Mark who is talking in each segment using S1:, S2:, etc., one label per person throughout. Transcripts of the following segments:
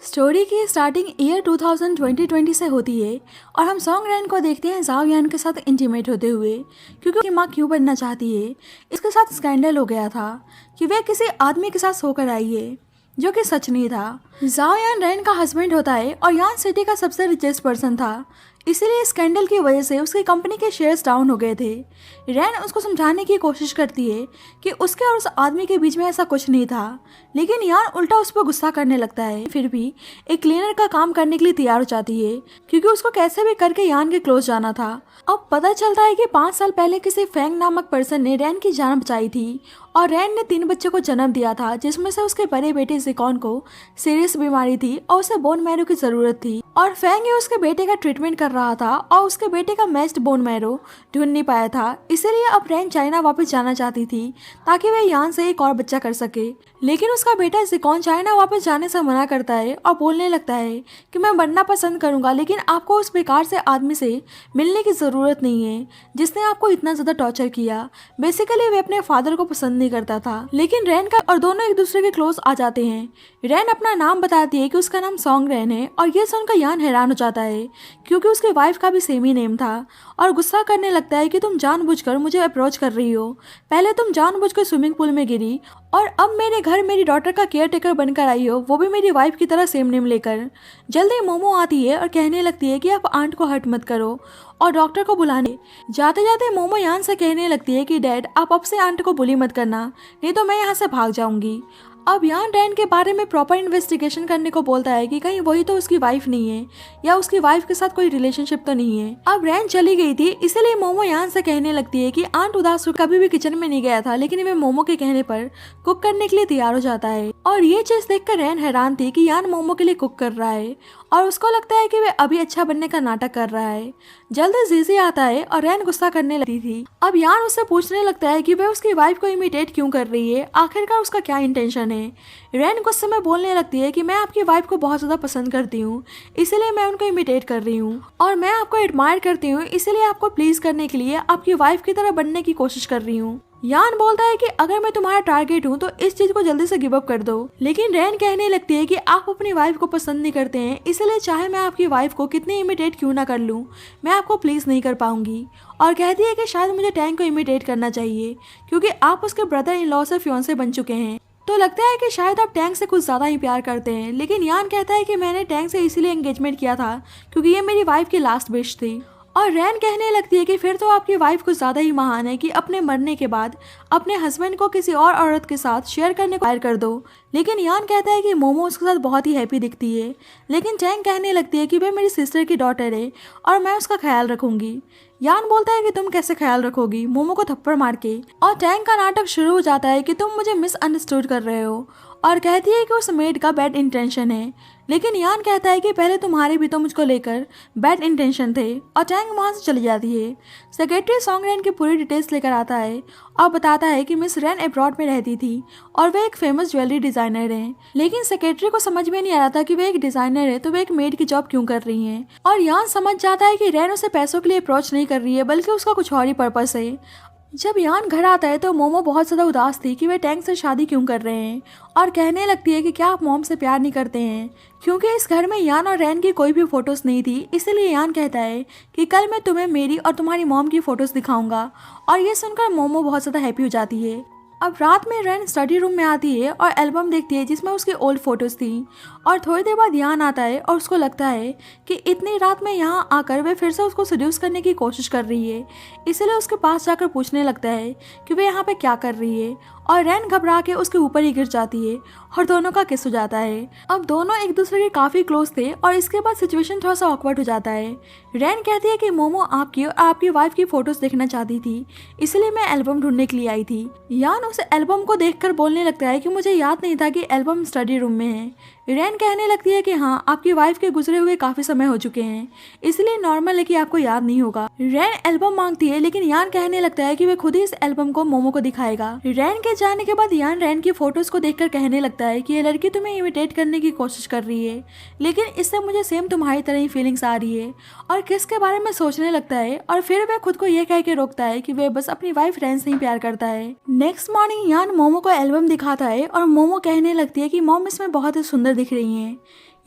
S1: Story की starting year 2020 से होती है और हम सॉन्ग रैन को देखते हैं जाओ यान के साथ इंटीमेट होते हुए, क्योंकि उसकी माँ क्यों बनना चाहती है। इसके साथ स्कैंडल हो गया था कि वह किसी आदमी के साथ सोकर आई है, जो कि सच नहीं था। जाओ यान रैन का हस्बैंड होता है और यान सिटी का सबसे रिचेस्ट पर्सन था, इसीलिए स्कैंडल की वजह से उसकी कंपनी के शेयर्स डाउन हो गए थे। रैन उसको समझाने की कोशिश करती है कि उसके और उस आदमी के बीच में ऐसा कुछ नहीं था, लेकिन यान उल्टा उस पर गुस्सा करने लगता है। फिर भी एक क्लीनर का काम करने के लिए तैयार हो जाती है, क्योंकि उसको कैसे भी करके यान के क्लोज जाना था। अब पता चलता है कि 5 साल पहले किसी फैंग नामक पर्सन ने रैन की जान बचाई थी और रैन ने 3 बच्चों को जन्म दिया था, जिसमें से उसके बड़े बेटे जिकॉन को सीरियस बीमारी थी और उसे बोन मैरो की जरूरत थी, और फैंग ये उसके बेटे का ट्रीटमेंट कर रहा था और उसके बेटे का मैच्ड बोन मैरो ढूंढ नहीं पाया था। इसीलिए अब रैन चाइना वापस जाना चाहती थी ताकि वह यान से एक और बच्चा कर सके, लेकिन उसका बेटा जिकॉन चाइना वापस जाने से मना करता है और बोलने लगता है कि मैं बनना पसंद करूंगा, लेकिन आपको उस बेकार से आदमी से मिलने की ज़रूरत नहीं है जिसने आपको इतना ज़्यादा टॉर्चर किया। बेसिकली वे अपने फादर को पसंद नहीं करता था, लेकिन रैन का और दोनों एक दूसरे के क्लोज आ जाते हैं। रैन अपना नाम बताती है कि उसका नाम सॉन्ग रैन है और ये सुनकर यान हैरान हो जाता है, क्योंकि उसकी वाइफ का भी सेम ही नेम था, और गुस्सा करने लगता है कि तुम जानबूझकर मुझे अप्रोच कर रही हो। पहले तुम जानबूझकर स्विमिंग पूल में गिरी और अब मेरे घर मेरी डॉटर का केयर टेकर बनकर आई हो, वो भी मेरी वाइफ की तरह सेम नेम लेकर। जल्दी मोमो आती है और कहने लगती है कि आप आंट को हर्ट मत करो और डॉक्टर को बुलाने जाते जाते मोमो यान से कहने लगती है कि डैड आप अब से आंट को बुली मत करना, नहीं तो मैं यहाँ से भाग जाऊंगी। अब यान रैन के बारे में प्रॉपर इन्वेस्टिगेशन करने को बोलता है कि कहीं वही तो उसकी वाइफ नहीं है या उसकी वाइफ के साथ कोई रिलेशनशिप तो नहीं है। अब रैन चली गई थी, इसलिए मोमो यान से कहने लगती है कि आंट उदास कभी भी किचन में नहीं गया था, लेकिन वे मोमो के कहने पर कुक करने के लिए तैयार हो जाता है। और ये चीज देखकर रैन हैरान थी कि यान मोमो के लिए कुक कर रहा है और उसको लगता है कि वे अभी अच्छा बनने का नाटक कर रहा है। जल्दी जीजी आता है और रैन गुस्सा करने लगती थी। अब यान उससे पूछने लगता है कि वह उसकी वाइफ को इमिटेट क्यों कर रही है, आखिरकार उसका क्या इंटेंशन है। रैन गुस्से में बोलने लगती है कि मैं आपकी वाइफ को बहुत ज़्यादा पसंद करती हूँ, इसीलिए मैं उनको इमिटेट कर रही हूँ, और मैं आपको एडमायर करती हूँ, इसीलिए आपको प्लीज करने के लिए आपकी वाइफ की तरह बनने की कोशिश कर रही हूँ। यान बोलता है कि अगर मैं तुम्हारा टारगेट हूँ तो इस चीज को जल्दी से गिव अप कर दो, लेकिन रैन कहने लगती है कि आप अपनी वाइफ को पसंद नहीं करते हैं, इसलिए चाहे मैं आपकी वाइफ को कितनी इमिटेट क्यों ना कर लूँ, मैं आपको प्लीज नहीं कर पाऊंगी। और कहती है कि शायद मुझे टैंक को इमिटेट करना चाहिए, क्योंकि आप उसके ब्रदर इन लॉ से फियांसे बन चुके हैं, तो लगता है कि शायद आप टैंक से कुछ ज़्यादा ही प्यार करते हैं। लेकिन यान कहता है कि मैंने टैंक से इसीलिए एंगेजमेंट किया था क्योंकि ये मेरी वाइफ की लास्ट विश थी। और रैन कहने लगती है कि फिर तो आपकी वाइफ कुछ ज़्यादा ही महान है कि अपने मरने के बाद अपने हस्बैंड को किसी और औरत के साथ शेयर करने को हायर कर दो। लेकिन यान कहता है कि मोमो उसके साथ बहुत ही हैप्पी दिखती है, लेकिन टैंक कहने लगती है कि वह मेरी सिस्टर की डॉटर है और मैं उसका ख्याल रखूंगी। यान बोलता है कि तुम कैसे ख्याल रखोगी, मोमो को थप्पड़ मार के, और टैंक का नाटक शुरू हो जाता है कि तुम मुझे मिसअंडरस्टूड कर रहे हो, और कहती है कि उस मेड का बैड इंटेंशन है। लेकिन यान कहता है कि पहले तुम्हारे भी तो मुझको लेकर बैड इंटेंशन थे, और टैंक वहाँ से चली जाती है। सेक्रेटरी सॉन्ग रैन की पूरी डिटेल्स लेकर आता है और बताता है कि मिस रैन अब्रॉड में रहती थी और वे एक फेमस ज्वेलरी डिजाइनर हैं, लेकिन सेक्रेटरी को समझ में नहीं आ रहा था कि वे एक डिजाइनर है तो वे एक मेड की जॉब क्यों कर रही हैं। और यान समझ जाता है कि रैन उसे पैसों के लिए अप्रोच नहीं कर रही है, बल्कि उसका कुछ और ही पर्पस है। जब यान घर आता है तो मोमो बहुत ज़्यादा उदास थी कि वे टैंक से शादी क्यों कर रहे हैं, और कहने लगती है कि क्या आप मॉम से प्यार नहीं करते हैं, क्योंकि इस घर में यान और रैन की कोई भी फोटोज़ नहीं थी। इसीलिए यान कहता है कि कल मैं तुम्हें मेरी और तुम्हारी मॉम की फ़ोटोज़ दिखाऊंगा, और ये सुनकर मोमो बहुत ज़्यादा हैप्पी हो जाती है। अब रात में रैन स्टडी रूम में आती है और एल्बम देखती है जिसमें उसकी ओल्ड फोटोज़ थी, और थोड़ी देर बाद यान आता है और उसको लगता है कि इतनी रात में यहाँ आकर वे फिर से उसको सड्यूस करने की कोशिश कर रही है, इसलिए उसके पास जाकर पूछने लगता है कि वे यहाँ पे क्या कर रही है, और रैन घबरा के उसके ऊपर ही गिर जाती है और दोनों का किस हो जाता है। अब दोनों एक दूसरे के काफ़ी क्लोज थे और इसके बाद सिचुएशन थोड़ा सा ऑकवर्ड हो जाता है। रैन कहती है कि मोमो आपकी और आपकी वाइफ की फोटोज़ देखना चाहती थी, इसलिए मैं एल्बम ढूंढने के लिए आई थी। यान उस एल्बम को देखकर बोलने लगता है कि मुझे याद नहीं था कि एल्बम स्टडी रूम में है। रैन कहने लगती है कि हाँ, आपकी वाइफ के गुजरे हुए काफी समय हो चुके हैं, इसलिए नॉर्मल है कि आपको याद नहीं होगा। रैन एल्बम मांगती है, लेकिन यान कहने लगता है कि वे खुद ही इस एल्बम को मोमो को दिखाएगा। रैन के जाने के बाद यान रैन की फोटोज को देखकर कहने लगता है कि ये लड़की तुम्हें इमिटेट करने की कोशिश कर रही है, लेकिन इससे मुझे सेम तुम्हारी तरह ही फीलिंग्स आ रही है, और किस के बारे में सोचने लगता है। और फिर वह खुद को यह कह के रोकता है कि वह बस अपनी वाइफ रैन से ही प्यार करता है। नेक्स्ट मॉर्निंग यान मोमो को एल्बम दिखाता है और मोमो कहने लगती है कि मॉम इसमें बहुत ही सुंदर दिख रही हैं।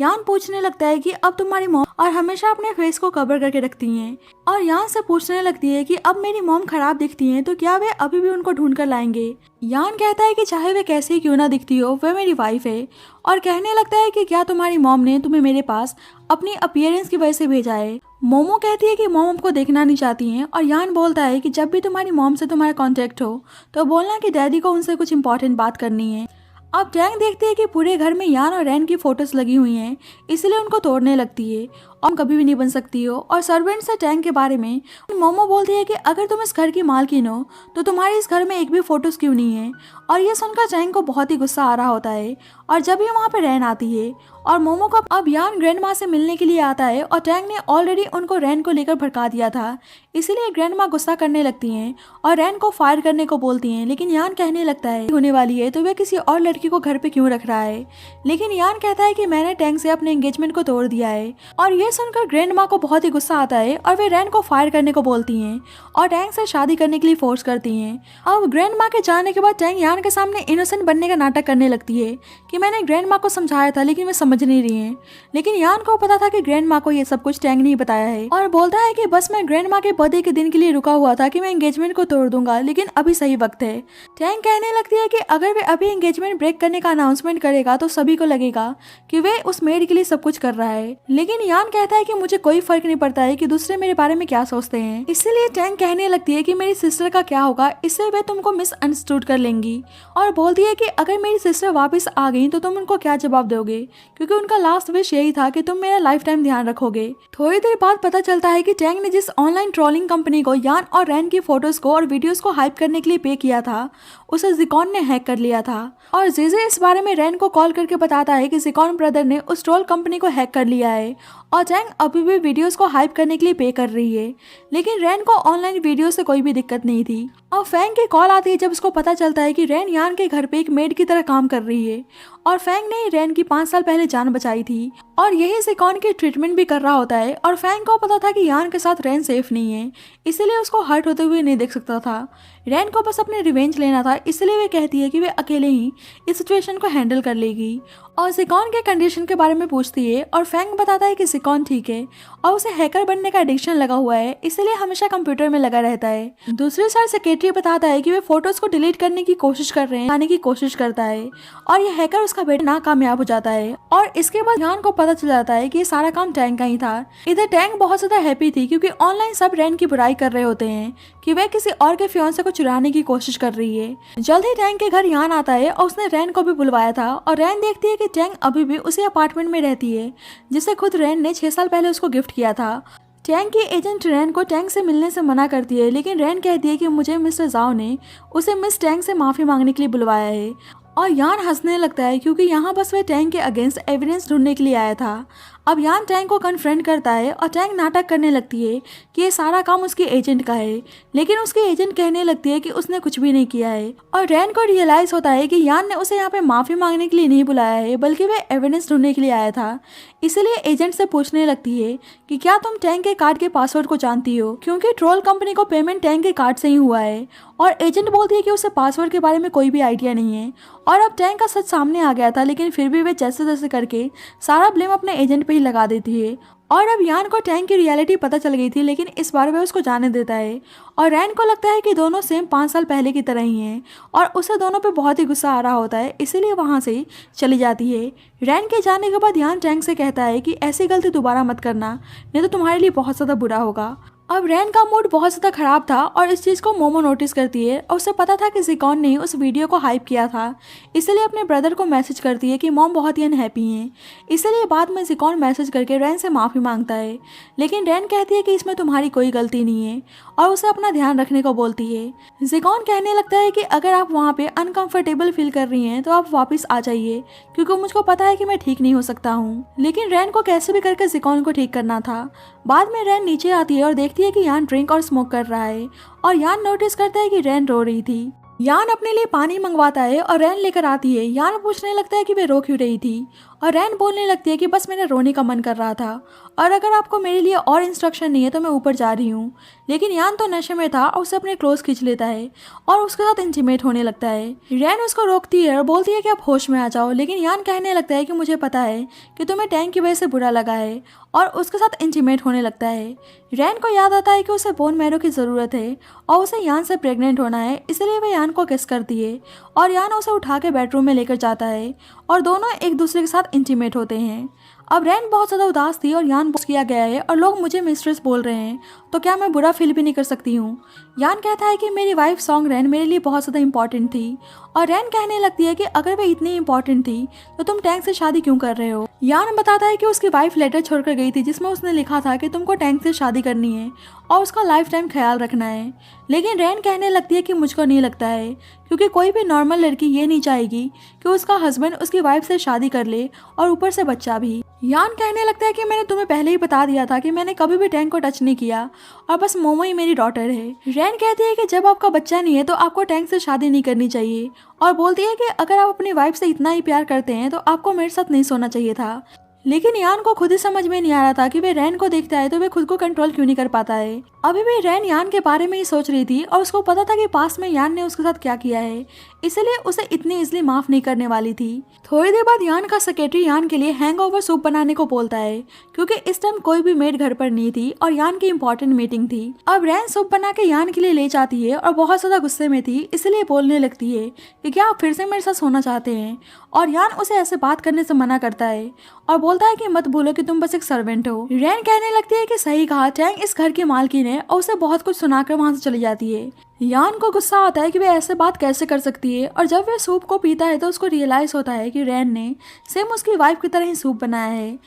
S1: यान पूछने लगता है कि अब तुम्हारी मॉम और हमेशा अपने फेस को कवर करके रखती हैं, और यान से पूछने लगती है कि अब मेरी मॉम खराब दिखती हैं तो क्या वे अभी भी उनको ढूंढ कर लाएंगे। यान कहता है कि चाहे वे कैसे ही क्यों ना दिखती हो, वे मेरी वाइफ है, और कहने लगता है कि क्या तुम्हारी मॉम ने तुम्हें मेरे पास अपनी अपीयरेंस की वजह से भेजा है। मोमो कहती है कि मॉम हमको देखना नहीं चाहती हैं, और यान बोलता है कि जब भी तुम्हारी मॉम से तुम्हारा कांटेक्ट हो तो बोलना कि डैडी को उनसे कुछ इंपॉर्टेंट बात करनी है। अब टैंग देखती है कि पूरे घर में यान और रैन की फोटोज लगी हुई हैं, इसलिए उनको तोड़ने लगती है और कभी भी नहीं बन सकती हो। और सर्वेंट से टैंग के बारे में मोमो बोलती है कि अगर तुम इस घर की मालकिन हो तो तुम्हारी इस घर में एक भी फोटोज क्यों नहीं है। और ये सुनकर टैंग को बहुत ही गुस्सा आ रहा होता है, और जब भी वहाँ पे रैन आती है और मोमो को अब यान ग्रैंड माँ से मिलने के लिए आता है, और टैंग ने ऑलरेडी उनको रैन को लेकर भड़का दिया था, इसीलिए ग्रैंड माँ गुस्सा करने लगती हैं और रैन को फायर करने को बोलती हैं। लेकिन यान कहने लगता है होने वाली है तो वह किसी और लड़की को घर पे क्यों रख रहा है। लेकिन यान कहता है कि मैंने टैंग से अपने एंगेजमेंट को तोड़ दिया है, और ये सुनकर ग्रैंड माँ को बहुत ही गुस्सा आता है और वे रैन को फायर करने को बोलती हैं और टैंग से शादी करने के लिए फोर्स करती हैं। अब ग्रैंड माँ के जाने के बाद टैंग यान के सामने इनोसेंट बनने का नाटक करने लगती है कि मैंने ग्रैंड माँ को समझाया था लेकिन वे समझ नहीं रही हैं। लेकिन यान को पता था कि ग्रैंड माँ को ये सब कुछ टैंग नहीं बताया है, और बोलता है कि बस मैं ग्रैंड माँ के बर्थडे के दिन के लिए रुका हुआ था कि मैं एंगेजमेंट को तोड़ दूंगा, लेकिन अभी सही वक्त है। टैंग कहने लगती है कि अगर वे अभी एंगेजमेंट ब्रेक करने का अनाउंसमेंट करेगा तो सभी को लगेगा कि वे उस मेड के लिए सब कुछ कर रहा है। लेकिन यान कहता है कि मुझे कोई फर्क नहीं पड़ता है कि दूसरे मेरे बारे में क्या सोचते हैं। इसीलिए टैंग कहने लगती है कि मेरी सिस्टर का क्या होगा, इससे वे तुमको मिसअंडरस्टूड कर लेंगी, और बोलती है कि अगर मेरी सिस्टर वापस आ गई तो तुम उनको क्या जवाब दोगे, क्योंकि उनका लास्ट विश यही था कि तुम मेरा लाइफ टाइम ध्यान रखोगे। थोड़ी देर बाद पता चलता है कि टैंग ने जिस ऑनलाइन ट्रोलिंग कंपनी को यान और रैन की फोटोज को और वीडियोस को हाइप करने के लिए पे किया था, उसे ज़िकॉन ने हैक कर लिया था। और जेजे इस बारे में रैन को कॉल करके बताता है कि ज़िकॉन ब्रदर ने उस ट्रोल कंपनी को हैक कर लिया है, और टैंग अभी भी वीडियोस को हाइप करने के लिए पे कर रही है। लेकिन रैन को ऑनलाइन वीडियो से कोई भी दिक्कत नहीं थी। और फैंग की कॉल आती है जब उसको पता चलता है कि रैन यान के घर पे एक मेड की तरह काम कर रही है, और फैंग ने रैन की 5 साल पहले जान बचाई थी, और यही ज़िकॉन की ट्रीटमेंट भी कर रहा होता है। और फैंग को पता था कि यान के साथ रैन सेफ नहीं है, इसलिए उसको हर्ट होते हुए नहीं देख सकता था। रैन को बस अपने रिवेंज लेना था, इसलिए वे कहती है कि वे अकेले ही इस सिचुएशन को हैंडल कर लेगी, और ज़िकॉन के कंडीशन के बारे में पूछती है। और फैंग बताता है कि ज़िकॉन ठीक है और उसे हैकर बनने का एडिक्शन लगा हुआ है, इसलिए हमेशा कंप्यूटर में लगा रहता है। दूसरी साइड सेक्रेटरी बताता है कि वे फोटोज को डिलीट करने की कोशिश कर रहे हैं, आने की कोशिश करता है, और ये हैकर उसका बेटा नाकामयाब हो जाता है। और इसके बाद यान को पता चल जाता है कि ये सारा काम टैंग का ही था। इधर टैंग बहुत ज्यादा हैप्पी थी क्योंकि ऑनलाइन सब रैन की बुराई कर रहे होते हैं कि वह किसी और के फियांसे को चुराने की कोशिश कर रही है। जल्द ही टैंग के घर यान आता है और उसने रैन को भी बुलवाया था, और रैन देखती है कि टैंग अभी भी उसी अपार्टमेंट में रहती है जिसे खुद रैन ने 6 साल पहले उसको गिफ्ट किया था। टैंग की एजेंट रैन को टैंग से मिलने से मना करती है, लेकिन रैन कहती है कि मुझे मिस्टर जाओ ने उसे मिस टैंग से माफी मांगने के लिए बुलवाया है। और यान हंसने लगता है क्योंकि यहाँ बस वह टैंग के अगेंस्ट एविडेंस ढूंढने के लिए आया था। अब यान टैंग को कन्फ्रंट करता है और टैंग नाटक करने लगती है कि ये सारा काम उसके एजेंट का है, लेकिन उसके एजेंट कहने लगती है कि उसने कुछ भी नहीं किया है। और रैन को रियलाइज होता है कि यान ने उसे यहाँ पे माफी मांगने के लिए नहीं बुलाया है, बल्कि वह एविडेंस ढूंढने के लिए आया था। इसलिए एजेंट से पूछने लगती है कि क्या तुम टैंग के कार्ड के पासवर्ड को जानती हो, क्योंकि ट्रोल कंपनी को पेमेंट टैंग के कार्ड से ही हुआ है। और एजेंट बोलती है कि उसे पासवर्ड के बारे में कोई भी आइडिया नहीं है, और अब टैंग का सच सामने आ गया था, लेकिन फिर भी वे जैसे जैसे करके सारा ब्लेम अपने एजेंट पे ही लगा देती है। और अब यान को टैंग की रियलिटी पता चल गई थी, लेकिन इस बार वह उसको जाने देता है, और रैन को लगता है कि दोनों सेम 5 साल पहले की तरह ही हैं, और उसे दोनों पे बहुत ही गुस्सा आ रहा होता है, इसीलिए वहाँ से चली जाती है। रैन के जाने के बाद यान टैंग से कहता है कि ऐसी गलती दोबारा मत करना, नहीं तो तुम्हारे लिए बहुत ज़्यादा बुरा होगा। अब रैन का मूड बहुत ज़्यादा खराब था, और इस चीज़ को मोमो नोटिस करती है, और उसे पता था कि ज़िकॉन ने उस वीडियो को हाइप किया था, इसलिए अपने ब्रदर को मैसेज करती है कि मॉम बहुत ही अनहैप्पी हैं। इसलिए बाद में ज़िकॉन मैसेज करके रैन से माफ़ी मांगता है, लेकिन रैन कहती है कि इसमें तुम्हारी कोई गलती नहीं है, और उसे अपना ध्यान रखने को बोलती है। ज़िकॉन कहने लगता है कि अगर आप वहाँ पे अनकंफर्टेबल फील कर रही हैं तो आप वापस आ जाइए, क्योंकि मुझको पता है कि मैं ठीक नहीं हो सकता हूँ। लेकिन रैन को कैसे भी करके ज़िकॉन को ठीक करना था। बाद में रैन नीचे आती है और देखती है कि यान ड्रिंक और स्मोक कर रहा है, और यान नोटिस करता है कि रैन रो रही थी। यान अपने लिए पानी मंगवाता है और रैन लेकर आती है। यान पूछने लगता है कि वे रो क्यों रही थी, और रैन बोलने लगती है कि बस मेरा रोने का मन कर रहा था और अगर आपको मेरे लिए और इंस्ट्रक्शन नहीं है तो मैं ऊपर जा रही हूँ। लेकिन यान तो नशे में था और उसे अपने क्लोज खींच लेता है और उसके साथ इंटीमेट होने लगता है। रैन उसको रोकती है और बोलती है कि आप होश में आ जाओ, लेकिन यान कहने लगता है कि मुझे पता है कि तुम्हें टैंक की वजह से बुरा लगा है और उसके साथ इंटीमेट होने लगता है। रैन को याद आता है कि उसे बोन मैरो की ज़रूरत है और उसे यान से प्रेग्नेंट होना है, इसलिए वह यान को किस करती है और यान उसे उठा के बेडरूम में लेकर जाता है और दोनों एक दूसरे के साथ इंटीमेट होते हैं। अब रैन बहुत ज़्यादा उदास थी और यान बोस किया गया है और लोग मुझे मिस्ट्रेस बोल रहे हैं, तो क्या मैं बुरा फील भी नहीं कर सकती हूँ। यान कहता है कि मेरी वाइफ सॉन्ग रैन मेरे लिए बहुत ज़्यादा इंपॉर्टेंट थी और रैन कहने लगती है कि अगर वह इतनी इंपॉर्टेंट थी तो तुम टैंक से शादी क्यों कर रहे हो। यान बताता है कि उसकी वाइफ लेटर छोड़कर गई थी जिसमें उसने लिखा था कि तुमको टैंक से शादी करनी है और उसका लाइफ टाइम ख्याल रखना है। लेकिन रैन कहने लगती है कि मुझको नहीं लगता है, क्योंकि कोई भी नॉर्मल लड़की ये नहीं चाहेगी कि उसका हस्बैंड उसकी वाइफ से शादी कर ले और ऊपर से बच्चा भी। यान कहने लगता है कि मैंने तुम्हें पहले ही बता दिया था कि मैंने कभी भी टैंक को टच नहीं किया और बस मोमो ही मेरी डॉटर है। रैन कहती है कि जब आपका बच्चा नहीं है तो आपको टैंक से शादी नहीं करनी चाहिए और बोलती है कि अगर आप अपनी वाइफ से इतना ही प्यार करते हैं तो आपको मेरे साथ नहीं सोना चाहिए था। लेकिन यान को खुद ही समझ में नहीं आ रहा था कि वह रैन को देखता है तो वह खुद को कंट्रोल क्यों नहीं कर पाता है। अभी भी रैन यान के बारे में ही सोच रही थी और उसको पता था कि पास में यान ने उसके साथ क्या किया है, इसलिए उसे इतनी इजली माफ नहीं करने वाली थी। थोड़ी देर बाद यान का सेक्रेटरी यान के लिए हैंगओवर सूप बनाने को बोलता है, क्योंकि इस टाइम कोई भी मेड घर पर नहीं थी और यान की इंपॉर्टेंट मीटिंग थी। अब रैन सूप बना के यान के लिए ले जाती है और बहुत ज्यादा गुस्से में थी, इसलिए बोलने लगती है कि क्या आप फिर से मेरे साथ सोना चाहते हैं, और यान उसे ऐसे बात करने से मना करता है और बोलता है कि मत भूलो कि तुम बस एक सर्वेंट हो। रैन कहने लगती है कि सही कहा, टैंक इस घर की मालकिन है और उसे बहुत कुछ सुनाकर वहां से चली जाती है। यान को गुस्सा आता है कि वह ऐसे बात कैसे कर सकती है और जब वह सूप को पीता है तो उसको रियलाइज होता है कि रैन ने सेम उसकी वाइफ की तरह ही सूप बनाया है,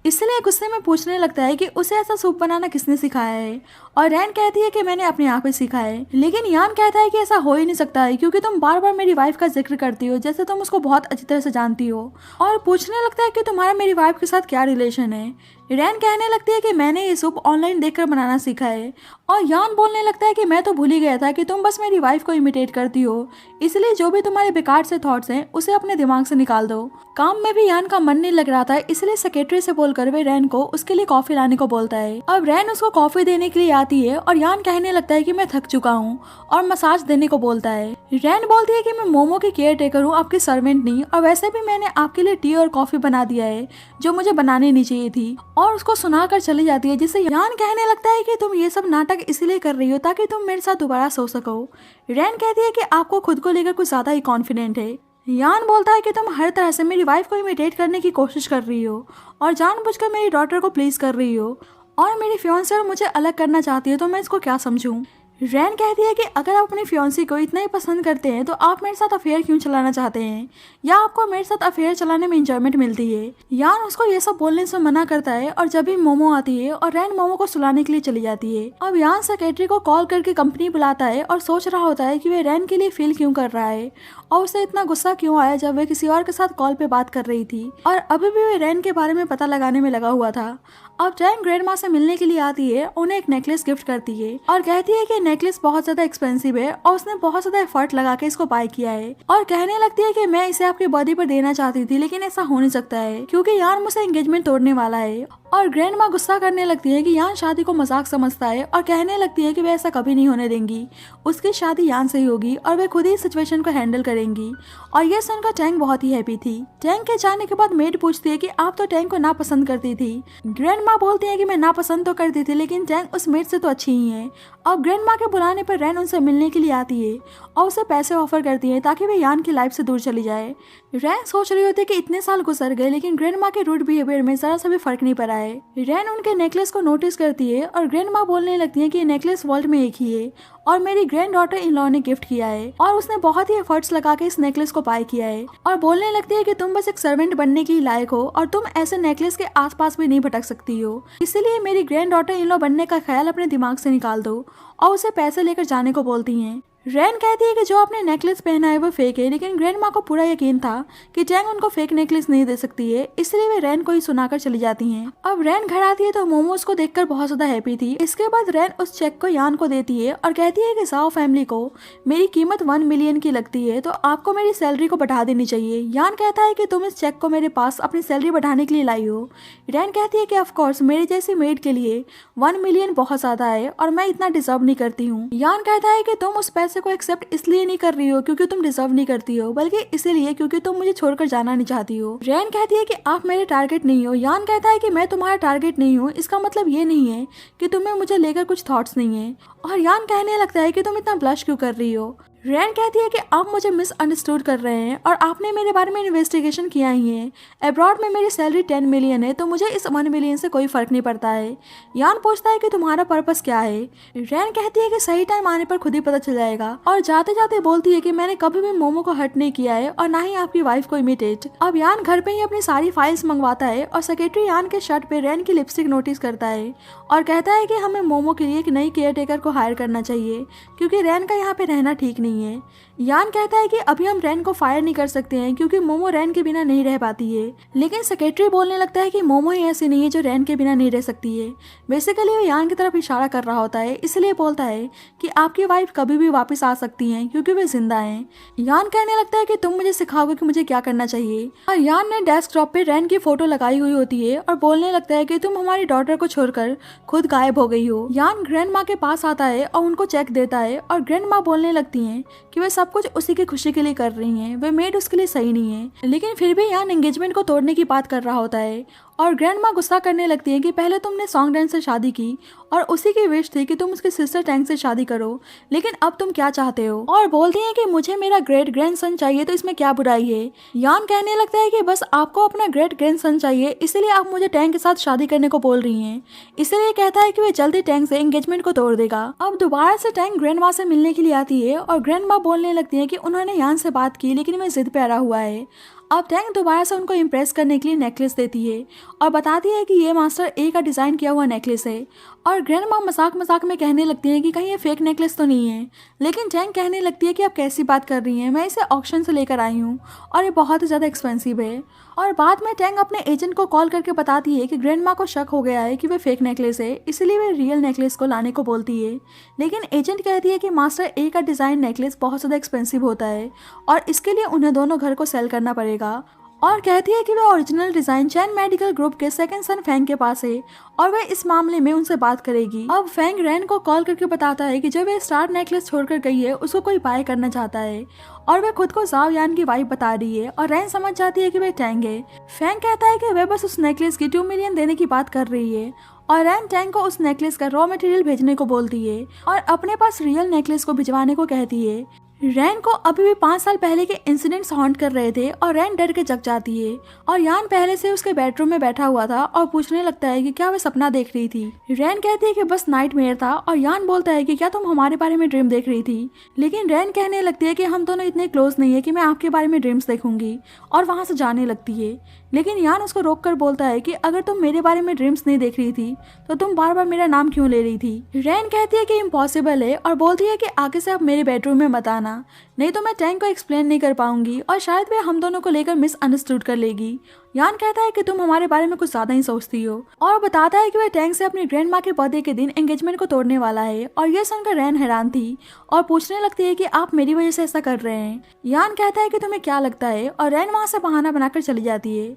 S1: इसलिए गुस्से में पूछने लगता है कि उसे ऐसा सूप बनाना किसने सिखाया है और रैन कहती है कि मैंने अपने आप ही सीखा है। लेकिन यान कहता है कि ऐसा हो ही नहीं सकता है, क्योंकि तुम बार बार मेरी वाइफ का जिक्र करती हो जैसे तुम उसको बहुत अच्छी तरह से जानती हो, और पूछने लगता है कि तुम्हारा मेरी वाइफ के साथ क्या रिलेशन है। रैन कहने लगती है कि मैंने ये सूप ऑनलाइन देखकर बनाना सीखा है और यान बोलने लगता है कि मैं तो भूल ही गया था कि तुम बस मेरी वाइफ को इमिटेट करती हो, इसलिए जो भी तुम्हारे बेकार से थॉट्स हैं उसे अपने दिमाग से निकाल दो। काम में भी यान का मन नहीं लग रहा था, इसलिए सेक्रेटरी से बोलकर वे रैन को उसके लिए कॉफी लाने को बोलता है। अब रैन उसको कॉफी देने के लिए आती है और यान कहने लगता है कि मैं थक चुका हूँ और मसाज देने को बोलता है। रैन बोलती है कि मैं मोमो की केयर टेकर हूँ, आपकी सर्वेंट नहीं, और वैसे भी मैंने आपके लिए टी और कॉफी बना दिया है जो मुझे बनाने नहीं चाहिए थी, और उसको सुनाकर चली जाती है, जिससे यान कहने लगता है कि तुम ये सब नाटक इसलिए कर रही हो ताकि तुम मेरे साथ दोबारा सो सको। रैन कहती है कि आपको खुद को लेकर कुछ ज्यादा ही कॉन्फिडेंट है। यान बोलता है कि तुम हर तरह से मेरी वाइफ को इमिटेट करने की कोशिश कर रही हो और जानबूझकर मेरी डॉटर को प्लीज कर रही हो और मेरी फियांसे और मुझे अलग करना चाहती हो, तो मैं इसको क्या समझूं। रैन कहती है कि अगर आप अपनी फियांसी को इतना ही पसंद करते हैं तो आप मेरे साथ अफेयर क्यों चलाना चाहते हैं, या आपको मेरे साथ अफेयर चलाने में इंजॉयमेंट मिलती है। यान उसको ये सब बोलने से मना करता है और जब भी मोमो आती है और रैन मोमो को सुलाने के लिए चली जाती है। अब यान सेक्रेटरी को कॉल करके कंपनी बुलाता है और सोच रहा होता है कि वह रैन के लिए फील क्यों कर रहा है और उसे इतना गुस्सा क्यों आया जब वह किसी और के साथ कॉल पे बात कर रही थी, और अभी भी वह रैन के बारे में पता लगाने में लगा हुआ था। अब टैंक ग्रैंड माँ से मिलने के लिए आती है, उन्हें एक नेकलेस गिफ्ट करती है और कहती है कि नेकलेस बहुत ज्यादा एक्सपेंसिव है और उसने बहुत ज्यादा एफर्ट लगा के इसको बाय किया है, और कहने लगती है कि मैं इसे आपकी बर्थडे पर देना चाहती थी लेकिन ऐसा हो नहीं सकता है क्योंकि यान मुझसे एंगेजमेंट तोड़ने वाला है। और ग्रैंड माँ गुस्सा करने लगती है कि यान शादी को मजाक समझता है और कहने लगती है कि वह ऐसा कभी नहीं होने देंगी, उसकी शादी यान से ही होगी और वे खुद ही सिचुएशन को हैंडल करेंगी। और ये सुनकर टैंक बहुत ही हैप्पी थी। टैंक के जाने के बाद मेड पूछती है कि आप तो टैंक को नापसंद करती थी। ग्रैंड माँ बोलती है कि मैं नापसंद तो करती थी लेकिन टैंक उस मेड से तो अच्छी ही है। अब ग्रैंड माँ के बुलाने पर रैन उनसे मिलने के लिए आती है और उसे पैसे ऑफर करती है ताकि वे यान की लाइफ से दूर चली जाए। रैन सोच रही होती है कि इतने साल गुजर गए लेकिन ग्रैंड माँ के रूड बिहेवियर में जरा सा भी फर्क नहीं पड़ा है। रैन उनके नेकलेस को नोटिस करती है और ग्रैंड माँ बोलने लगती है कि ये नेकलेस वर्ल्ड में एक ही है और मेरी ग्रैंड डॉटर इन लॉ ने गिफ्ट किया है और उसने बहुत ही एफर्ट्स लगा के इस नेकलेस को बाय किया है, और बोलने लगती है कि तुम बस एक सर्वेंट बनने के लायक हो और तुम ऐसे नेकलेस के आसपास भी नहीं भटक सकती हो, इसलिए मेरी ग्रैंड डॉटर इन लॉ बनने का ख्याल अपने दिमाग से निकाल दो, और उसे पैसे लेकर जाने को बोलती हैं। रैन कहती है कि जो आपने नेकलेस पहना है वो फेक है, लेकिन ग्रैंड माँ को पूरा यकीन था कि टैंग उनको फेक नेकलेस नहीं दे सकती है, इसलिए वे रैन को ही सुनाकर चली जाती हैं। अब रैन घर आती है तो मोमो उसको देखकर बहुत ज्यादा हैप्पी थी। इसके बाद रैन उस चेक को यान को देती है और कहती है कि जाओ फैमिली को मेरी कीमत 1 मिलियन की लगती है, तो आपको मेरी सैलरी को बढ़ा देनी चाहिए। यान कहता है कि तुम इस चेक को मेरे पास अपनी सैलरी बढ़ाने के लिए लाई हो। रैन कहती है कि ऑफकोर्स मेरे जैसी मेड के लिए 1 मिलियन बहुत ज्यादा है और मैं इतना डिजर्व नहीं करती हूँ। यान कहता है कि तुम उस पैसे को एक्सेप्ट इसलिए नहीं कर रही हो क्योंकि तुम डिजर्व नहीं करती हो, बल्कि इसीलिए क्योंकि तुम मुझे छोड़कर जाना नहीं चाहती हो। रैन कहती है कि आप मेरे टारगेट नहीं हो। यान कहता है कि मैं तुम्हारा टारगेट नहीं हूँ, इसका मतलब ये नहीं है कि तुम्हें मुझे लेकर कुछ थॉट्स नहीं है। और यान कहने लगता है कि तुम इतना ब्लश क्यों कर रही हो। रैन कहती है कि आप मुझे मिसअंडरस्टूड कर रहे हैं और आपने मेरे बारे में इन्वेस्टिगेशन किया ही है। अब्रॉड में मेरी सैलरी 10 मिलियन है, तो मुझे इस 1 मिलियन से कोई फर्क नहीं पड़ता है। यान पूछता है कि तुम्हारा पर्पस क्या है। रैन कहती है कि सही टाइम आने पर खुद ही पता चल जाएगा, और जाते जाते बोलती है कि मैंने कभी भी मोमो को हर्ट नहीं किया है और ना ही आपकी वाइफ को इमिटेट। अब यान घर पे ही अपनी सारी फाइल्स मंगवाता है और सेक्रेटरी यान के शर्ट पे रैन की लिपस्टिक नोटिस करता है और कहता है कि हमें मोमो के लिए एक नई केयर टेकर को हायर करना चाहिए क्योंकि रैन का यहाँ पे रहना ठीक नहीं है। यान कहता है कि अभी हम रैन को फायर नहीं कर सकते हैं क्योंकि मोमो रैन के बिना नहीं रह पाती है, लेकिन सेक्रेटरी बोलने लगता है कि मोमो ही ऐसी नहीं है जो रैन के बिना नहीं रह सकती है। बेसिकली वो यान की तरफ इशारा कर रहा होता है, इसलिए बोलता है कि आपकी वाइफ कभी भी वापस आ सकती हैं क्योंकि वे जिंदा हैं। यान कहने लगता है कि तुम मुझे सिखाओगे कि मुझे क्या करना चाहिए। और यान ने डेस्कटॉप पे रैन की फोटो लगाई हुई होती है और बोलने लगता है कि तुम हमारी डॉटर को छोड़कर खुद गायब हो गई हो। यान ग्रैंड माँ के पास आता है और उनको चेक देता है और ग्रैंड माँ बोलने लगती है कि वे सब कुछ उसी की खुशी के लिए कर रही हैं, वे मेड उसके लिए सही नहीं है। लेकिन फिर भी यान एंगेजमेंट को तोड़ने की बात कर रहा होता है और ग्रैंड माँ गुस्सा करने लगती है कि पहले तुमने सॉन्ग डैंस से शादी की और उसी की विश थी कि तुम उसके सिस्टर टैंक से शादी करो, लेकिन अब तुम क्या चाहते हो। और बोलती है कि मुझे मेरा ग्रेट ग्रैंडसन चाहिए, तो इसमें क्या बुराई है। यान कहने लगता है कि बस आपको अपना ग्रेट ग्रैंडसन चाहिए, इसलिए आप मुझे टैंक के साथ शादी करने को बोल रही हैं। इसलिए कहता है कि वे जल्दी टैंक से एंगेजमेंट को तोड़ देगा। अब दोबारा से टैंक ग्रैंड माँ से मिलने के लिए आती है और ग्रैंड माँ बोलने लगती है कि उन्होंने यान से बात की लेकिन वह जिद पे अड़ा हुआ है। अब टैंक दोबारा से उनको इम्प्रेस करने के लिए नेकलेस देती है और बताती है कि ये मास्टर ए का डिज़ाइन किया हुआ नेकलेस है। और ग्रैंड माँ मजाक मजाक में कहने लगती है कि कहीं ये फेक नेकलेस तो नहीं है, लेकिन टैंक कहने लगती है कि आप कैसी बात कर रही हैं, मैं इसे ऑक्शन से लेकर आई हूँ और ये बहुत ही ज़्यादा एक्सपेंसिव है। और बाद में टैंक अपने एजेंट को कॉल करके बताती है कि ग्रैंड माँ को शक हो गया है कि वे फेक नेकलेस है, इसलिए वे रियल नेकलेस को लाने को बोलती है। लेकिन एजेंट कहती है कि मास्टर ए का डिज़ाइन नेकलेस बहुत ज़्यादा एक्सपेंसिव होता है और इसके लिए उन्हें दोनों घर को सेल करना पड़ेगा। और कहती है कि वह ओरिजिनल डिजाइन चैन मेडिकल ग्रुप के सेकंड सन फैंग के पास है और वह इस मामले में उनसे बात करेगी। अब फैंग रैन को कॉल करके बताता है कि जब वह स्टार नेकलेस छोड़कर गई है उसको कोई बाय करना चाहता है और वह खुद को जाओ यान की वाइफ बता रही है और रैन समझ जाती है कि वह टैंग है। फैंग कहता है कि वह बस उस नेकलेस की 2 मिलियन देने की बात कर रही है और रैन टैंग को उस नेकलेस का रॉ मटेरियल भेजने को बोलती है और अपने पास रियल नेकलेस को भिजवाने को कहती है। रैन को अभी भी 5 साल पहले के इंसिडेंट्स हॉन्ट कर रहे थे और रैन डर के जग जाती है और यान पहले से उसके बेडरूम में बैठा हुआ था और पूछने लगता है कि क्या वह सपना देख रही थी। रैन कहती है कि बस नाइटमेयर था और यान बोलता है कि क्या तुम हमारे बारे में ड्रीम देख रही थी। लेकिन रैन कहने लगती है कि हम दोनों इतने क्लोज नहीं है कि मैं आपके बारे में ड्रीम्स देखूंगी और वहां से जाने लगती है। लेकिन यान उसको रोक कर बोलता है कि अगर तुम मेरे बारे में ड्रीम्स नहीं देख रही थी तो तुम बार बार मेरा नाम क्यों ले रही थी। रैन कहती है कि इम्पॉसिबल है और बोलती है कि आगे से आप मेरे बेडरूम में मत आना, नहीं तो मैं टैंक को एक्सप्लेन नहीं कर पाऊंगी और शायद वे हम दोनों को लेकर मिसअंडरस्टूड कर लेगी। यान कहता है कि तुम हमारे बारे में कुछ ज्यादा ही सोचती हो और बताता है कि वह टैंक से अपनी ग्रैंड माँ के बर्थडे के दिन एंगेजमेंट को तोड़ने वाला है। और यह सुनकर रैन हैरान थी और पूछने लगती है कि आप मेरी वजह से ऐसा कर रहे हैं। यान कहता है कि तुम्हें क्या लगता है और रैन वहाँ से बहाना बनाकर चली जाती है।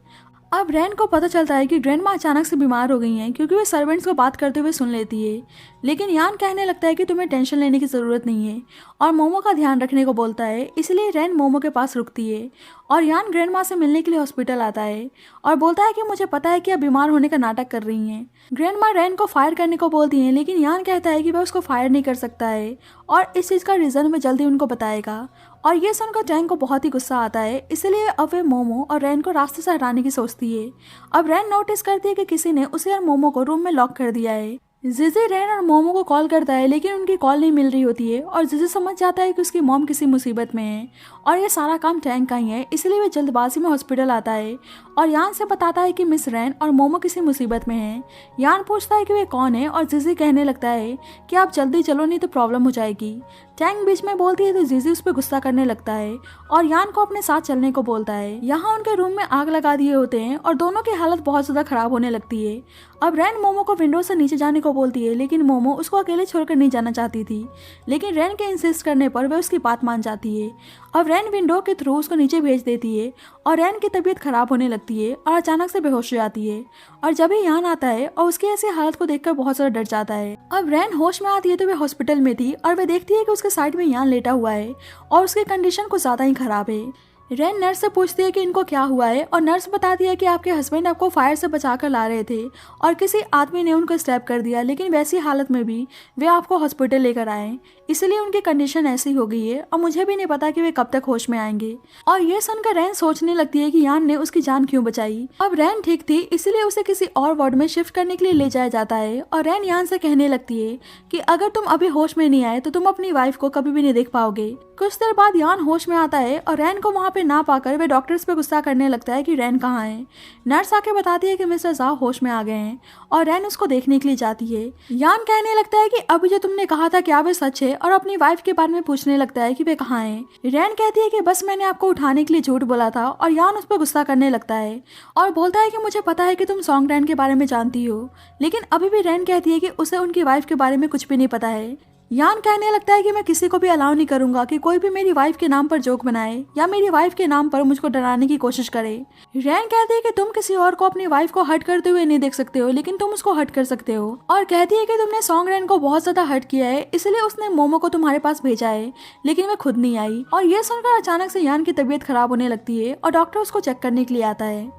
S1: अब रैन को पता चलता है कि ग्रैंड माँ अचानक से बीमार हो गई हैं क्योंकि वे सर्वेंट्स को बात करते हुए सुन लेती है। लेकिन यान कहने लगता है कि तुम्हें टेंशन लेने की ज़रूरत नहीं है और मोमो का ध्यान रखने को बोलता है, इसलिए रैन मोमो के पास रुकती है और यान ग्रैंड माँ से मिलने के लिए हॉस्पिटल आता है और बोलता है कि मुझे पता है कि आप बीमार होने का नाटक कर रही हैं। ग्रैंड माँ रैन को फायर करने को बोलती हैं, लेकिन यान कहता है कि वह उसको फायर नहीं कर सकता है और इस चीज़ का रीज़न वह जल्दी उनको बताएगा। और ये सुनकर टैंक को बहुत ही गुस्सा आता है, इसलिए अब वे मोमो और रैन को रास्ते से हटाने की सोचती है। अब रैन नोटिस करती है कि किसी ने उसे और मोमो को रूम में लॉक कर दिया है। जिजी रैन और मोमो को कॉल करता है लेकिन उनकी कॉल नहीं मिल रही होती है और जिजी समझ जाता है कि उसकी मॉम किसी मुसीबत में है और ये सारा काम टैंक का ही है, इसलिए वह जल्दबाजी में हॉस्पिटल आता है और यान से बताता है कि मिस रैन और मोमो किसी मुसीबत में हैं। यान पूछता है कि वे कौन है और जिजी कहने लगता है कि आप जल्दी चलो नहीं तो प्रॉब्लम हो जाएगी। टैंक बीच में बोलती है तो जिजी उस पर गुस्सा करने लगता है और यान को अपने साथ चलने को बोलता है। यहाँ उनके रूम में आग लगा दिए होते हैं और दोनों की हालत बहुत ज्यादा खराब होने लगती है। अब रैन मोमो को विंडो से नीचे जाने को बोलती है लेकिन मोमो उसको अकेले छोड़कर नहीं जाना चाहती थी, लेकिन रैन के इंसिस्ट करने पर वह उसकी बात मान जाती है। अब रैन विंडो के थ्रू उसको नीचे भेज देती है और रैन की तबीयत खराब होने लगती है और अचानक से बेहोश हो जाती है और जब ही यान आता है और उसकी ऐसी हालत को देखकर बहुत ज्यादा डर जाता है। अब रैन होश में आती है तो वह हॉस्पिटल में थी और वह देखती है कि उसके साइड में यान लेटा हुआ है और उसकी कंडीशन कुछ ज्यादा ही खराब है। रैन नर्स से पूछती है कि इनको क्या हुआ है और नर्स बताती है कि आपके हस्बैंड आपको फायर से बचाकर ला रहे थे और किसी आदमी ने उनको स्टैब कर दिया, लेकिन वैसी हालत में भी वे आपको हॉस्पिटल लेकर आए, इसलिए उनकी कंडीशन ऐसी हो गई है और मुझे भी नहीं पता कि वे कब तक होश में आएंगे। और ये सुनकर रैन सोचने लगती है कि यान ने उसकी जान क्यों बचाई। अब रैन ठीक थी इसलिए उसे किसी और वार्ड में शिफ्ट करने के लिए ले जाया जाता है और रैन यान से कहने लगती है कि अगर तुम अभी होश में नहीं आए तो तुम अपनी वाइफ को कभी भी नहीं देख पाओगे। कुछ देर बाद यान होश में आता है और रैन को वहाँ पे ना पाकर वे डॉक्टर्स पे गुस्सा करने लगता है कि रैन कहाँ है। नर्स आके बताती है कि मिस्टर जाओ होश में आ गए हैं और रैन उसको देखने के लिए जाती है। यान कहने लगता है कि अभी जो तुमने कहा था क्या वे सच है और अपनी वाइफ के बारे में पूछने लगता है कि वे कहाँ हैं। रैन कहती है कि बस मैंने आपको उठाने के लिए झूठ बोला था और यान उस पर गुस्सा करने लगता है और बोलता है कि मुझे पता है कि तुम सॉन्ग रैन के बारे में जानती हो, लेकिन अभी भी रैन कहती है कि उसे उनकी वाइफ के बारे में कुछ भी नहीं पता है। यान कहने लगता है कि मैं किसी को भी अलाउ नहीं करूंगा कि कोई भी मेरी वाइफ के नाम पर जोक बनाए या मेरी वाइफ के नाम पर मुझको डराने की कोशिश करे। रैन कहती है कि तुम किसी और को अपनी वाइफ को हर्ट करते हुए नहीं देख सकते हो, लेकिन तुम उसको हर्ट कर सकते हो, और कहती है कि तुमने सॉन्ग रैन को बहुत ज्यादा हर्ट किया है इसलिए उसने मोमो को तुम्हारे पास भेजा है, लेकिन वह खुद नहीं आई। और ये सुनकर अचानक से यान की तबीयत खराब होने लगती है और डॉक्टर उसको चेक करने के लिए आता है।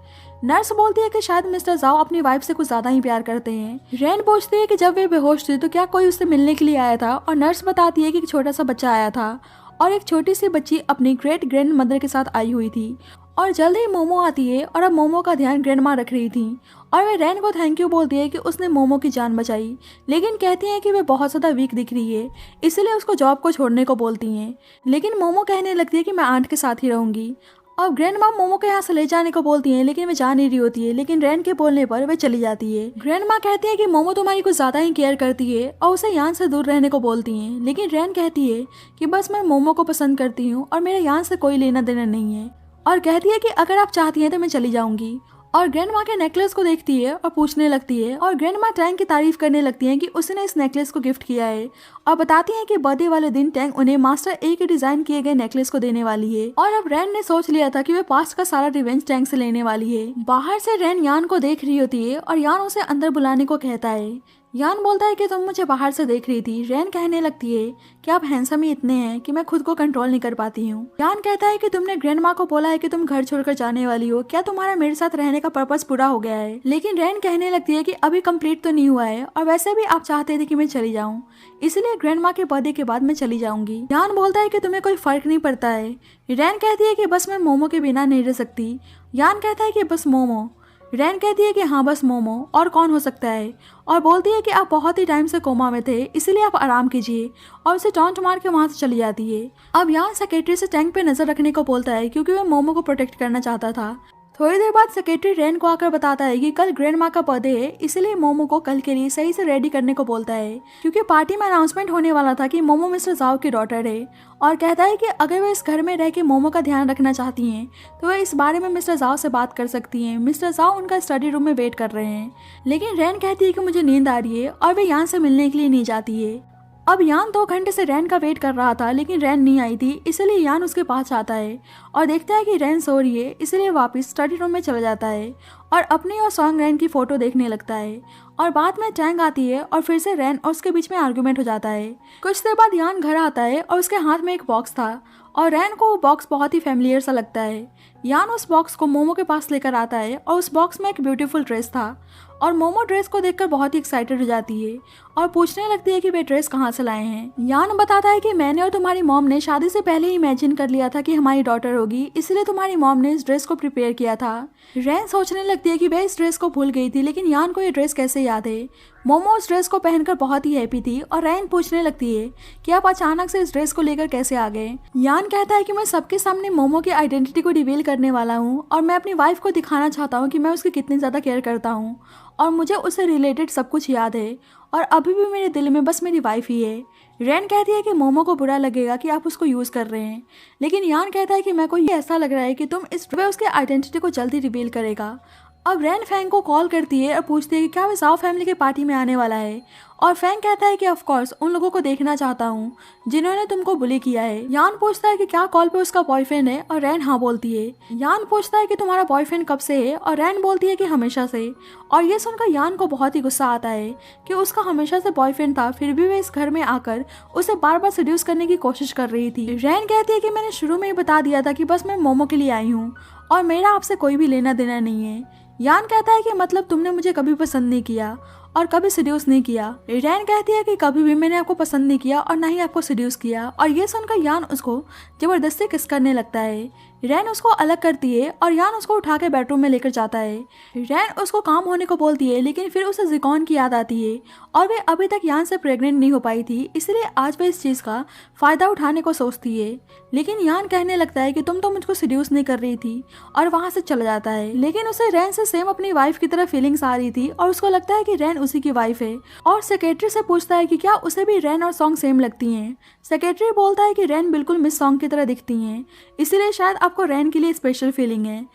S1: नर्स बोलती है कि शायद मिस्टर जाओ अपनी वाइफ से कुछ ज्यादा ही प्यार करते हैं। रैन पूछती है कि जब वे बेहोश थे तो क्या कोई उससे मिलने के लिए आया था, और नर्स बताती है कि एक छोटा सा बच्चा आया था और एक छोटी सी बच्ची अपनी ग्रेट ग्रैंड मदर के साथ आई हुई थी। और जल्द ही मोमो आती है और अब मोमो का ध्यान ग्रैंड माँ रख रही थी और वे रैन को थैंक यू बोलती है कि उसने मोमो की जान बचाई, लेकिन कहती है कि वे बहुत ज्यादा वीक दिख रही है इसलिए उसको जॉब को छोड़ने को बोलती हैं। लेकिन मोमो कहने लगती है कि मैं आंट के साथ ही रहूंगी। और ग्रैंड माँ मोमो को यहाँ से ले जाने को बोलती हैं, लेकिन वे जा नहीं रही होती है, लेकिन रैन के बोलने पर वे चली जाती है। ग्रैंड माँ कहती है कि मोमो तुम्हारी कुछ ज्यादा ही केयर करती है और उसे यान से दूर रहने को बोलती हैं, लेकिन रैन कहती है कि बस मैं मोमो को पसंद करती हूँ और मेरे यान से कोई लेना देना नहीं है, और कहती है कि अगर आप चाहती हैं तो मैं चली जाऊंगी। और ग्रैंड माँ के नेकलेस को देखती है और पूछने लगती है, और ग्रैंड माँ टैंक की तारीफ करने लगती है कि उसने इस नेकलेस को गिफ्ट किया है, और बताती हैं कि बर्थडे वाले दिन टैंक उन्हें मास्टर ए के डिजाइन किए गए नेकलेस को देने वाली है। और अब रैन ने सोच लिया था कि वे पास्ट का सारा रिवेंज टैंक से लेने वाली है। बाहर से रैन यान को देख रही होती है और यान उसे अंदर बुलाने को कहता है। यान बोलता है कि तुम मुझे बाहर से देख रही थी। रैन कहने लगती है कि आप हैंडसम ही इतने हैं कि मैं खुद को कंट्रोल नहीं कर पाती हूँ। यान कहता है कि तुमने ग्रैंड माँ को बोला है कि तुम घर छोड़कर जाने वाली हो, क्या तुम्हारा मेरे साथ रहने का पर्पस पूरा हो गया है? लेकिन रैन कहने लगती है कि अभी कंप्लीट तो नहीं हुआ है और वैसे भी आप चाहते थे कि मैं चली जाऊँ, इसलिए ग्रैंड माँ के बर्थडे के बाद मैं चली जाऊंगी। यान बोलता है कि तुम्हें कोई फर्क नहीं पड़ता है। रैन कहती है कि बस मैं मोमो के बिना नहीं रह सकती। यान कहता है कि बस मोमो। रैन कहती है कि हाँ बस मोमो, और कौन हो सकता है, और बोलती है कि आप बहुत ही टाइम से कोमा में थे इसलिए आप आराम कीजिए, और उसे टॉन्ट मार के वहाँ से चली जाती है। अब यान सेक्रेटरी से टैंक पे नजर रखने को बोलता है क्योंकि वह मोमो को प्रोटेक्ट करना चाहता था। थोड़ी देर बाद सेक्रेटरी रैन को आकर बताता है कि कल ग्रैंड माँ का बर्थडे है, इसलिए मोमो को कल के लिए सही से रेडी करने को बोलता है, क्योंकि पार्टी में अनाउंसमेंट होने वाला था कि मोमो मिस्टर जाओ की डॉटर है, और कहता है कि अगर वे इस घर में रह के मोमो का ध्यान रखना चाहती हैं तो वे इस बारे में मिस्टर जाओ से बात कर सकती हैं। मिस्टर जाओ उनका स्टडी रूम में वेट कर रहे हैं, लेकिन रैन कहती है कि मुझे नींद आ रही है और वे यान से मिलने के लिए नहीं जाती है। अब यान 2 घंटे से रैन का वेट कर रहा था, लेकिन रैन नहीं आई थी, इसलिए यान उसके पास आता है और देखता है कि रैन सो रही है, इसलिए वापस स्टडी रूम में चला जाता है और अपनी और सॉन्ग रैन की फोटो देखने लगता है। और बाद में टैंक आती है और फिर से रैन और उसके बीच में आर्गुमेंट हो जाता है। कुछ देर बाद यान घर आता है और उसके हाथ में एक बॉक्स था और रैन को वो बॉक्स बहुत ही फैमिलियर सा लगता है। यान उस बॉक्स को मोमो के पास लेकर आता है और उस बॉक्स में एक ब्यूटीफुल ड्रेस था, और मोमो ड्रेस को देखकर बहुत ही एक्साइटेड हो जाती है और पूछने लगती है कि वे ड्रेस कहाँ से लाए हैं। यान बताता है कि मैंने और तुम्हारी मॉम ने शादी से पहले ही इमेजिन कर लिया था कि हमारी डॉटर होगी, इसलिए तुम्हारी मॉम ने इस ड्रेस को प्रिपेयर किया था। रैन सोचने लगती है कि वह इस ड्रेस को भूल गई थी, लेकिन यान को ये ड्रेस कैसे याद है। मोमो उस ड्रेस को पहनकर बहुत ही हैप्पी थी और रैन पूछने लगती है कि आप अचानक से इस ड्रेस को लेकर कैसे आ गए। यान कहता है कि मैं सबके सामने मोमो की आइडेंटिटी को रिवील करने वाला हूँ और मैं अपनी वाइफ को दिखाना चाहता हूँ कि मैं उसकी कितनी ज़्यादा केयर करता हूँ और मुझे उससे रिलेटेड सब कुछ याद है और अभी भी मेरे दिल में बस मेरी वाइफ ही है। रैन कहती है कि मोमो को बुरा लगेगा कि आप उसको यूज़ कर रहे हैं, लेकिन यान कहता है कि मेरे को ये ऐसा लग रहा है कि तुम इस वे उसके आइडेंटिटी को जल्दी रिवील करेगा। अब रैन फैंग को कॉल करती है और पूछती है कि क्या वह जाओ फैमिली के पार्टी में आने वाला है और फैंग कहता है कि ऑफ कोर्स उन लोगों को देखना चाहता हूँ जिन्होंने तुमको बुली किया है। यान पूछता है कि क्या कॉल पे उसका बॉयफ्रेंड है और रैन हाँ बोलती है। यान पूछता है कि तुम्हारा बॉयफ्रेंड कब से है और रैन बोलती है कि हमेशा से। और ये सुनकर यान को बहुत ही गुस्सा आता है कि उसका हमेशा से बॉयफ्रेंड था, फिर भी वे इस घर में आकर उसे बार बार सेड्यूस करने की कोशिश कर रही थी। रैन कहती है कि मैंने शुरू में ही बता दिया था कि बस मैं मोमो के लिए आई हूँ और मेरा आपसे कोई भी लेना देना नहीं है। यान कहता है कि मतलब तुमने मुझे कभी पसंद नहीं किया और कभी सीड्यूस नहीं किया। रैन कहती है कि कभी भी मैंने आपको पसंद नहीं किया और ना ही आपको सीड्यूस किया। और ये सुनकर यान उसको जबरदस्ती किस करने लगता है। रैन उसको अलग करती है और यान उसको उठा के बेडरूम में लेकर जाता है। रैन उसको काम होने को बोलती है, लेकिन फिर उसे जिकॉन की याद आती है और वे अभी तक यान से प्रेग्नेंट नहीं हो पाई थी, इसलिए आज वे इस चीज़ का फ़ायदा उठाने को सोचती है। लेकिन यान कहने लगता है कि तुम तो मुझको सीड्यूस नहीं कर रही थी और वहाँ से चला जाता है। लेकिन उसे रैन से सेम अपनी वाइफ की तरह फीलिंग्स आ रही थी और उसको लगता है कि रैन उसी की वाइफ है और सेक्रेटरी से पूछता है कि क्या उसे भी रैन और सॉन्ग सेम लगती हैं। सेक्रेटरी बोलता है कि रैन बिल्कुल मिस सॉन्ग की तरह दिखती हैं, इसीलिए शायद आपको रैन के लिए स्पेशल फीलिंग है।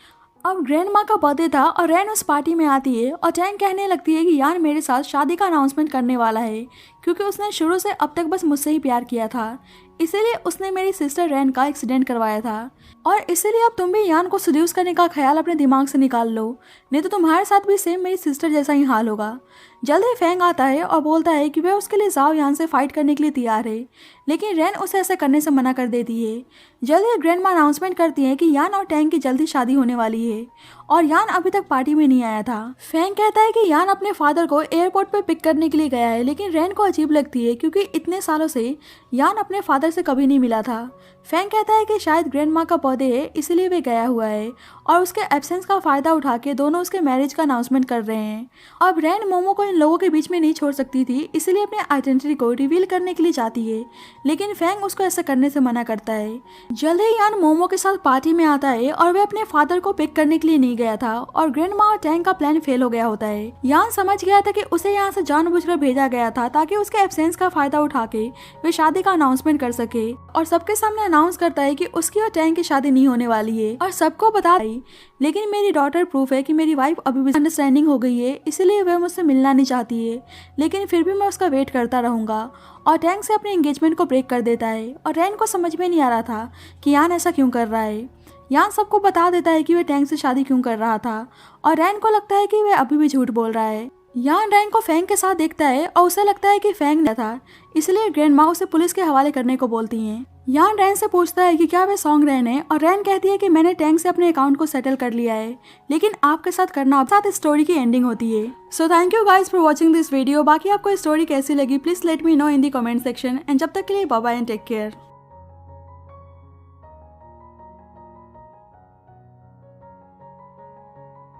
S1: अब ग्रैंड माँ का बर्थडे था और रैन उस पार्टी में आती है और टैंग कहने लगती है कि यान मेरे साथ शादी का अनाउंसमेंट करने वाला है, क्योंकि उसने शुरू से अब तक बस मुझसे ही प्यार किया था, इसीलिए उसने मेरी सिस्टर रैन का एक्सीडेंट करवाया था और इसीलिए अब तुम भी यान को सीड्यूस करने का ख्याल अपने दिमाग से निकाल लो, नहीं तो तुम्हारे साथ भी सेम मेरी सिस्टर जैसा ही हाल होगा। जल्द ही फैंग आता है और बोलता है कि वह उसके लिए जाओ यान से फाइट करने के लिए तैयार है, लेकिन रैन उसे ऐसा करने से मना कर देती है। जल्द ही ग्रैंड माँ अनाउंसमेंट करती है कि यान और टैंग की जल्दी शादी होने वाली है और यान अभी तक पार्टी में नहीं आया था। फैंग कहता है कि यान अपने फादर को एयरपोर्ट पे पिक करने के लिए गया है, लेकिन रैन को अजीब लगती है क्योंकि इतने सालों से यान अपने फादर से कभी नहीं मिला था। फैंग कहता है कि शायद ग्रैंड माँ का बर्थडे है इसलिए वे गया हुआ है और उसके एब्सेंस का फायदा उठा के दोनों उसके मैरिज का अनाउंसमेंट कर रहे हैं। अब रैन मोमो को इन लोगों के बीच में नहीं छोड़ सकती थी, इसलिए अपने आइडेंटिटी को रिवील करने के लिए जाती है, लेकिन फैंग उसको ऐसा करने से मना करता है। जल्द ही यान मोमो के साथ पार्टी में आता है और वे अपने फादर को पिक करने के लिए नहीं गया था और ग्रैंड माँ और टैंग का प्लान फेल हो गया होता है। यान समझ गया था कि उसे यहाँ से जानबूझकर भेजा गया था ताकि उसके एब्सेंस का फायदा उठा के वे शादी का अनाउंसमेंट कर सके और सबके सामने अनाउंस करता है कि उसकी और टैंग की शादी नहीं होने वाली है और सबको बता रही, लेकिन मेरी डॉटर प्रूफ है कि मेरी वाइफ अभी भी अंडरस्टैंडिंग हो गई है, इसलिए वह मुझसे मिलना नहीं चाहती है, लेकिन फिर भी मैं उसका वेट करता रहूंगा। और टैंग से अपने एंगेजमेंट को ब्रेक कर देता है और रैन को समझ में नहीं आ रहा था कि यान ऐसा क्यों कर रहा है। यान सबको बता देता है कि वह टैंग से शादी क्यों कर रहा था और रैन को लगता है कि वह अभी भी झूठ बोल रहा है। यान रैन को फैंग के साथ देखता है और उसे लगता है कि फैंग न था, इसलिए ग्रैंड माँ उसे पुलिस के हवाले करने को बोलती हैं। यान रैन से पूछता है कि क्या वह सॉन्ग रैन है और रैन कहती है कि मैंने टैंग से अपने अकाउंट को सेटल कर लिया है, लेकिन आपके साथ करना साथ इस स्टोरी की एंडिंग होती है। So thank you guys for watching this video. बाकी आपको स्टोरी कैसी लगी please let me know in the comment section and जब तक के लिए bye bye and take care.